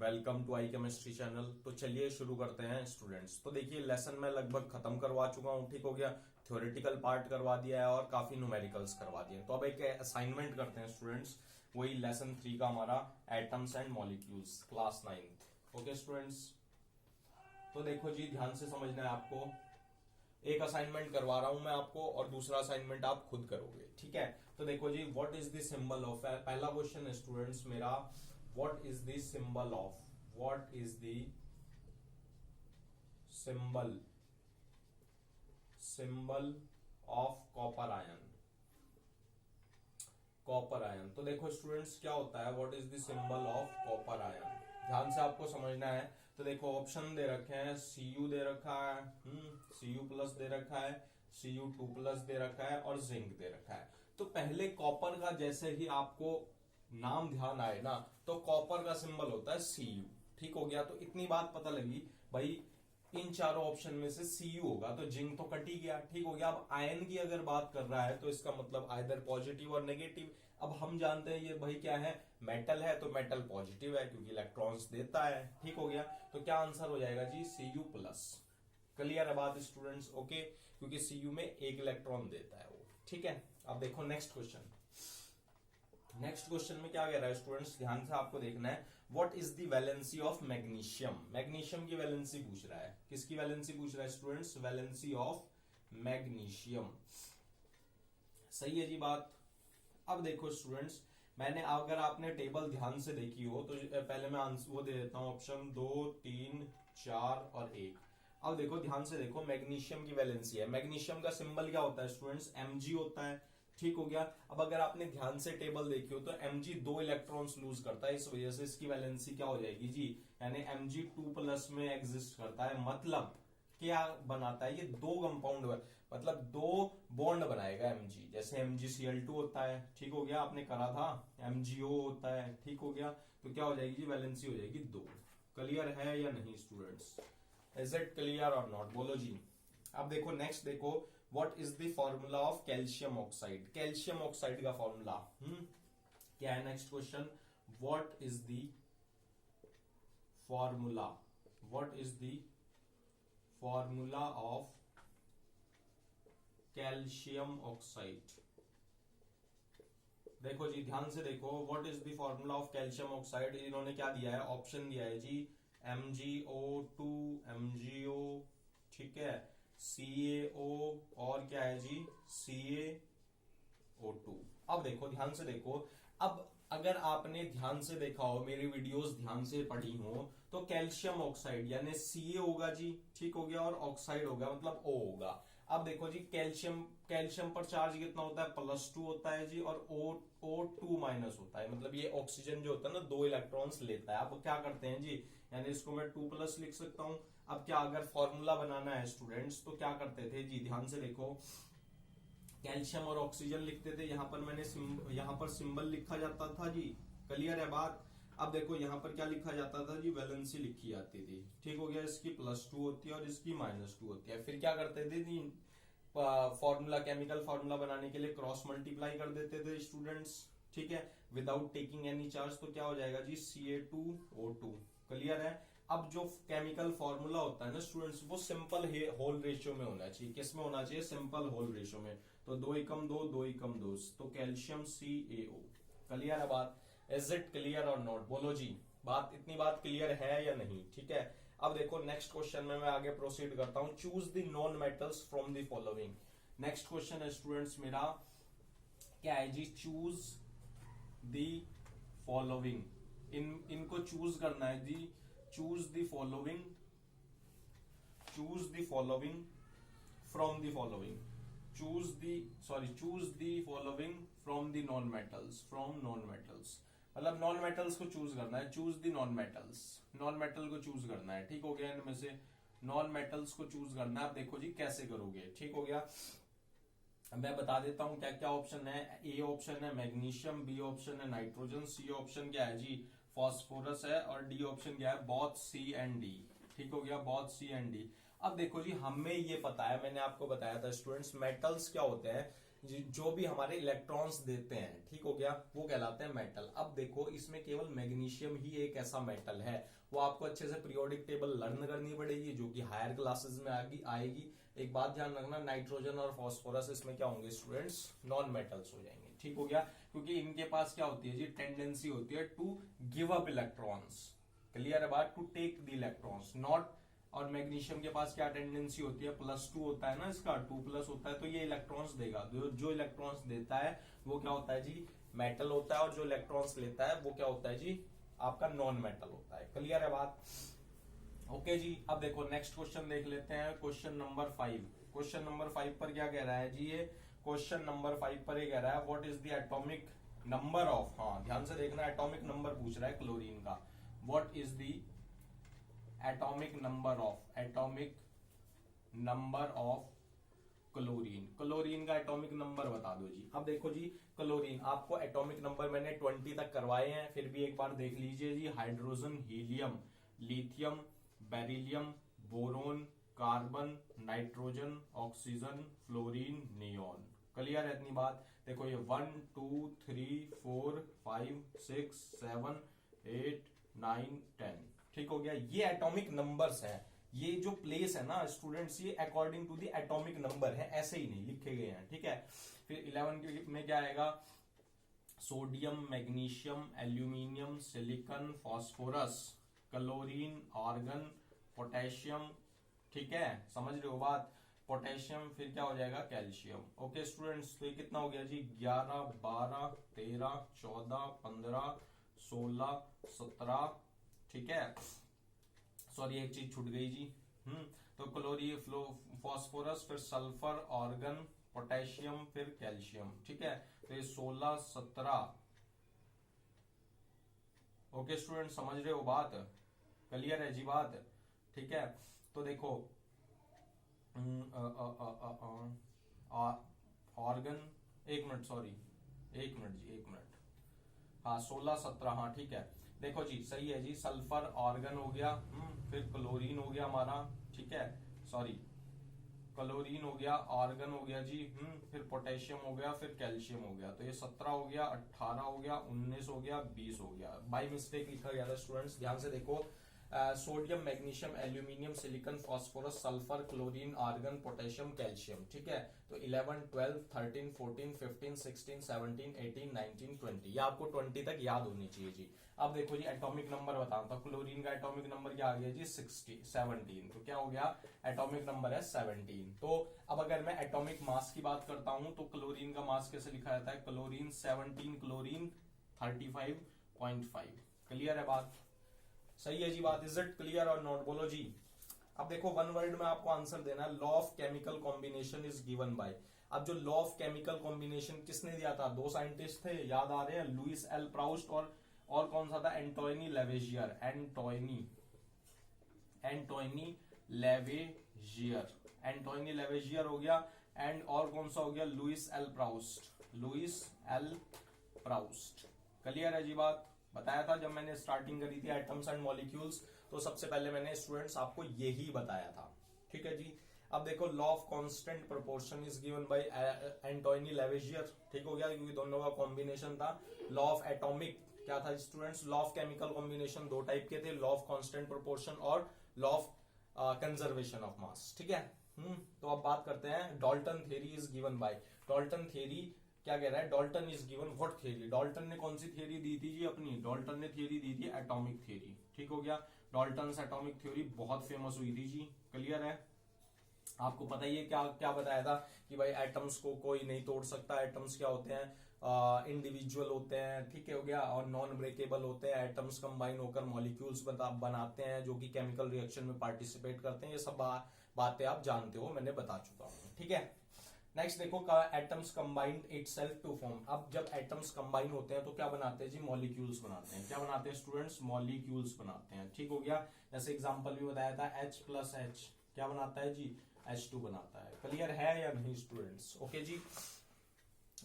Welcome to I chemistry channel. तो चलिए शुरू करते हैं स्टूडेंट्स। तो देखिए लेसन मैं लगभग खत्म करवा चुका हूं, ठीक हो गया। थ्योरेटिकल पार्ट करवा दिया है और काफी न्यूमेरिकल्स करवा दिए हैं। तो अब एक असाइनमेंट करते हैं स्टूडेंट्स, वही लेसन 3 का हमारा atoms and molecules, class 9th। Okay students, तो देखो जी ध्यान से समझना है आपको। एक असाइनमेंट करवा रहा हूं मैं आपको और दूसरा असाइनमेंट आप खुद करोगे, ठीक है। तो देखो जी, what is the symbol of, पहला क्वेश्चन है स्टूडेंट्स मेरा, what is the symbol of, what is the symbol symbol of copper ion, copper ion. तो देखो स्टूडेंट्स क्या होता है, what is the symbol of copper ion, ध्यान से आपको समझना है। तो देखो ऑप्शन दे रखे हैं, Cu दे रखा है, Cu+ दे रखा है, Cu2+ दे रखा है और जिंक दे रखा है। तो पहले कॉपर का जैसे ही आपको नाम ध्यान आए ना, तो कॉपर का सिंबल होता है Cu, ठीक हो गया। तो इतनी बात पता लगी भाई, इन चारों ऑप्शन में से Cu होगा, तो जिंक तो कट ही गया, ठीक हो गया। अब आयन की अगर बात कर रहा है तो इसका मतलब आइदर पॉजिटिव और नेगेटिव। अब हम जानते हैं ये भाई क्या है, मेटल है, तो मेटल पॉजिटिव है क्योंकि इलेक्ट्रॉन्स देता है, ठीक हो गया। तो क्या आंसर हो जाएगा जी, Cu+। क्लियर है बात स्टूडेंट्स? ओके, क्योंकि Cu में एक इलेक्ट्रॉन देता है वो, ठीक है। अब देखो नेक्स्ट क्वेश्चन। नेक्स्ट क्वेश्चन में क्या कह रहा है स्टूडेंट्स, ध्यान से आपको देखना है। What is the valency of magnesium, magnesium की वैलेंसी पूछ रहा है। किसकी वैलेंसी पूछ रहा है स्टूडेंट्स? Valency of magnesium. सही है जी बात। अब देखो स्टूडेंट्स, मैंने अगर आपने टेबल ध्यान से देखी हो तो पहले मैं आंसर वो दे देता हूं, ऑप्शन 2, 3, 4 और 1। अब देखो ध्यान से देखो, मैग्नीशियम की वैलेंसी है। मैग्नीशियम का सिंबल क्या होता है स्टूडेंट्स? Mg होता है, ठीक हो गया। अब अगर आपने ध्यान से टेबल देखी हो तो Mg 2 इलेक्ट्रॉन्स लूज करता है, इस वजह से इसकी वैलेंसी क्या हो जाएगी जी, यानी Mg2+ में एग्जिस्ट करता है। मतलब क्या बनाता है ये, दो कंपाउंड, मतलब दो बॉन्ड बनाएगा Mg। जैसे MgCl2 होता है, ठीक हो गया, आपने करा था। MgO होता है, ठीक हो गया। तो क्या हो जाएगी जी, वैलेंसी हो जाएगी 2। क्लियर है या नहीं स्टूडेंट्स? इज इट क्लियर और नॉट, बोलो जी। अब देखो नेक्स्ट, देखो what is the formula of calcium oxide, calcium oxide का फॉर्मूला क्या है? Next question, what is the formula, what is the formula of calcium oxide. देखो जी ध्यान से देखो, what is the formula of calcium oxide. इन्होंने क्या दिया है, ऑप्शन दिया है जी, MgO2, MgO, ठीक है, CaO और क्या है जी, CaO2। अब देखो ध्यान से देखो, अब अगर आपने ध्यान से देखा हो, मेरी वीडियोस ध्यान से पढ़ी हो, तो कैल्शियम ऑक्साइड यानी Ca होगा जी, ठीक हो गया, और ऑक्साइड होगा मतलब O होगा। अब देखो जी, कैल्शियम कैल्शियम पर चार्ज कितना होता है, +2 होता है जी, और O2- होता है। मतलब ये ऑक्सीजन जो होता है ना, 2 इलेक्ट्रॉन्स लेता है। अब क्या करते हैं जी, यानी इसको मैं 2+ लिख सकता हूं। अब क्या अगर फॉर्मूला बनाना है स्टूडेंट्स, तो क्या करते थे जी, ध्यान से देखो, कैल्शियम और ऑक्सीजन लिखते थे, यहां पर मैंने यहां पर सिंबल लिखा जाता था जी। क्लियर है बात? अब देखो यहां पर क्या लिखा जाता था जी, वैलेंसी लिखी जाती थी, ठीक हो गया। इसकी +2 होती है और इसकी -2 होती है। फिर क्या करते थे जी, फॉर्मूला, केमिकल फॉर्मूला बनाने के लिए क्रॉस मल्टीप्लाई कर देते थे स्टूडेंट्स, ठीक है, विदाउट टेकिंग एनी चार्ज। तो क्या हो जाएगा जी, Ca2O2। क्लियर है? अब जो केमिकल फॉर्मूला होता है ना स्टूडेंट्स, वो सिंपल होल रेशियो में होना चाहिए। किस में होना चाहिए? सिंपल होल रेशियो में। तो 2 2 2, तो कैल्शियम CaO। क्लियर है बात? इज इट क्लियर और नॉट, बोलो जी। बात, इतनी बात क्लियर है या नहीं? ठीक है। अब देखो नेक्स्ट क्वेश्चन में मैं आगे प्रोसीड करता हूं। Choose the non metals from the following. Next question है स्टूडेंट्स मेरा, क्या है जी, चूज द फॉलोइंग। इनको चूज करना है जी, choose the following, choose the following from the following, choose the following from the non metals, from non metals. मतलब नॉन मेटल्स को चूज करना है, choose the non metals, non metal को choose करना है, ठीक हो गया। इनमें से नॉन मेटल्स को चूज करना है। आप देखो जी कैसे करोगे, ठीक हो गया। मैं बता देता हूं क्या क्या ऑप्शन है। ए ऑप्शन है मैग्नीशियम, बी ऑप्शन है नाइट्रोजन, सी ऑप्शन क्या है जी, फॉस्फोरस है, और डी ऑप्शन क्या है, बोथ सी एंड डी। ठीक हो गया, बोथ सी एंड डी। अब देखो जी, हमें ये पता है, मैंने आपको बताया था स्टूडेंट्स, मेटल्स क्या होते हैं, जो भी हमारे इलेक्ट्रॉन्स देते हैं, ठीक हो गया, वो कहलाते हैं मेटल। अब देखो इसमें केवल मैग्नीशियम ही एक ऐसा मेटल है, वो आपको अच्छे से पीरियोडिक टेबल लर्न करनी पड़ेगी, जो कि हायर क्लासेस में आएगी। एक बात ध्यान रखना, नाइट्रोजन और फास्फोरस इसमें क्या होंगे स्टूडेंट्स, नॉन मेटल्स हो जाएंगे, ठीक हो गया, क्योंकि इनके पास क्या होती है जी, टेंडेंसी होती है to give up electrons. Clear है बात, to take the electrons, not. और मैग्नीशियम के पास क्या टेंडेंसी होती है, +2 होता है ना, इसका 2+ होता है, तो ये इलेक्ट्रॉन्स देगा। जो इलेक्ट्रॉन्स देता है वो क्या होता है जी, मेटल होता है, और जो इलेक्ट्रॉन्स लेता है वो क्या होता है जी, आपका नॉन मेटल होता है। क्लियर है बात, ओके जी। अब देखो नेक्स्ट क्वेश्चन देख लेते हैं, क्वेश्चन नंबर 5। क्वेश्चन नंबर 5 पर क्या कह रहा है जी, ये क्वेश्चन नंबर 5 पर ये कह रहा है what is the atomic number of, हाँ ध्यान से देखना, एटॉमिक नंबर पूछ रहा है क्लोरीन का। What is the atomic number of chlorine, chlorine का एटॉमिक नंबर बता दो जी। अब देखो जी, क्लोरीन आपको एटॉमिक नंबर मैंने 20 तक करवाए हैं, फिर भी एक बार देख लीजिए जी। Hydrogen, helium, lithium, beryllium, boron, carbon, nitrogen, oxygen, fluorine, neon. Clear है इतनी बात। देखो ये 1 2 3 4 5 6 7 8 9 10, ठीक हो गया, ये एटॉमिक नंबर्स हैं। ये जो प्लेस है ना स्टूडेंट्स, ये according to the atomic number है, ऐसे ही नहीं लिखे गए हैं, ठीक है। फिर 11 में क्या आएगा, sodium, magnesium, aluminium, silicon, phosphorus, chlorine, argon, potassium, ठीक है, समझ रहे हो बात, पोटेशियम, फिर क्या हो जाएगा, कैल्शियम। ओके स्टूडेंट्स, तो ये कितना हो गया जी, 11 12 13 14 15 16 17, ठीक है, सॉरी एक चीज छूट गई जी। तो क्लोरीन, फास्फोरस, फिर सल्फर, ऑर्गन, पोटेशियम, फिर कैल्शियम, ठीक है, तो ये 16 17। ओके स्टूडेंट, समझ रहे हो बात, क्लियर है जी बात, ठीक है। तो देखो ऑर्गन, एक मिनट सॉरी, एक मिनट, हाँ 16 17, हाँ ठीक है। देखो जी सही है जी, सल्फर ऑर्गन हो गया, फिर क्लोरीन हो गया हमारा, ठीक है, सॉरी क्लोरीन हो गया, ऑर्गन हो गया जी, फिर पोटेशियम हो गया, फिर कैल्शियम हो गया, तो ये 17 हो गया, 18 हो गया, 19 हो गया, 20 हो गया। बाय मिस्टेक लिखा गया था स्टूडेंट्स, ध्यान से देखो, sodium, magnesium, aluminium, silicon, phosphorus, sulphur, chlorine, argon, potassium, calcium, ठीक है। तो 11 12 13 14 15 16 17 18 19 20, ये आपको 20 तक याद होनी चाहिए जी। अब देखो जी एटॉमिक नंबर बताता हूं, क्लोरीन का एटॉमिक नंबर क्या आ गया जी, 17, तो क्या हो गया, एटॉमिक नंबर है 17। तो अब अगर मैं एटॉमिक मास की बात करता हूं, तो क्लोरीन का मास कैसे लिखा जाता है, क्लोरीन 17, क्लोरीन 35.5। क्लियर है बात, सही है जी बात, इज इट क्लियर और नॉट, बोलो जी। अब देखो वन वर्ड में आपको आंसर देना है, law of chemical combination is given bye. अब जो लॉ ऑफ केमिकल कॉम्बिनेशन किसने दिया था, दो साइंटिस्ट थे, याद आ रहे हैं, लुइस एल प्राउस्ट और कौन सा था, एंटोनी लेवेजियर, एंटोनी लेवेजियर हो गया, एंड और कौन सा हो गया, लुइस एल प्राउस्ट। क्लियर है जी बात, बताया था जब मैंने स्टार्टिंग करी थी एटम्स एंड मॉलिक्यूल्स, तो सबसे पहले मैंने स्टूडेंट्स आपको यही बताया था, ठीक है जी। अब देखो law of constant proportion is given by Antoine Lavoisier, ठीक हो गया, क्योंकि दोनों का कॉम्बिनेशन था। लॉ ऑफ एटॉमिक क्या था students, law of chemical combination दो टाइप के थे, लॉ ऑफ कांस्टेंट प्रोपोर्शन और लॉ ऑफ कंजर्वेशन ऑफ मास, ठीक है। तो अब बात करते हैं, Dalton theory is given bye, Dalton theory क्या कह रहा है, Dalton is given what theory, Dalton ने कौन सी थ्योरी दी थी जी अपनी, डाल्टन ने थ्योरी दी थी एटॉमिक थ्योरी, ठीक हो गया। डाल्टन एटॉमिक थ्योरी बहुत फेमस हुई थी जी, क्लियर है। आपको पता ही है क्या क्या बताया था कि भाई एटम्स को कोई नहीं तोड़ सकता, एटम्स क्या होते हैं, इंडिविजुअल होते हैं, ठीक है हो गया, और नॉन ब्रेकेबल होते हैं, एटम्स कंबाइन होकर मॉलिक्यूल्स बनाते हैं जो कि केमिकल रिएक्शन में पार्टिसिपेट करते हैं, ये सब बातें आप जानते हो, मैंने बता चुका हूं, ठीक है। नेक्स्ट देखो, atoms combined itself to form, अब जब एटम्स कंबाइन होते हैं तो क्या बनाते हैं जी, मॉलिक्यूल्स बनाते हैं, क्या बनाते हैं स्टूडेंट्स, मॉलिक्यूल्स बनाते हैं, ठीक हो गया। जैसे एग्जांपल भी बताया था, H+H क्या बनाता है जी, H2 बनाता है। क्लियर है या नहीं स्टूडेंट्स, ओके जी।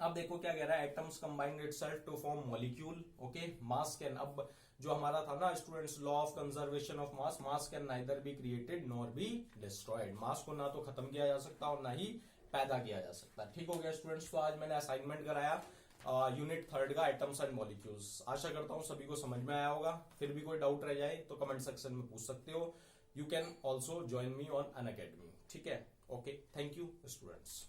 अब देखो क्या कह रहा है, atoms combined itself to form molecule, okay. Mass can, अब जो हमारा था ना students law of conservation of mass can neither be created nor be destroyed, mass को ना तो खत्म किया जा सकता और ना ही पैदा किया जा सकता है। ठीक हो गया स्टूडेंट्स, तो आज मैंने असाइनमेंट कराया यूनिट 3 का एटम्स एंड मॉलिक्यूल्स। आशा करता हूँ सभी को समझ में आया होगा। फिर भी कोई डाउट रह जाए तो कमेंट सेक्शन में पूछ सकते हो। You can also join me on Unacademy. ठीक है, ओके, थैंक यू स्टूडेंट्स।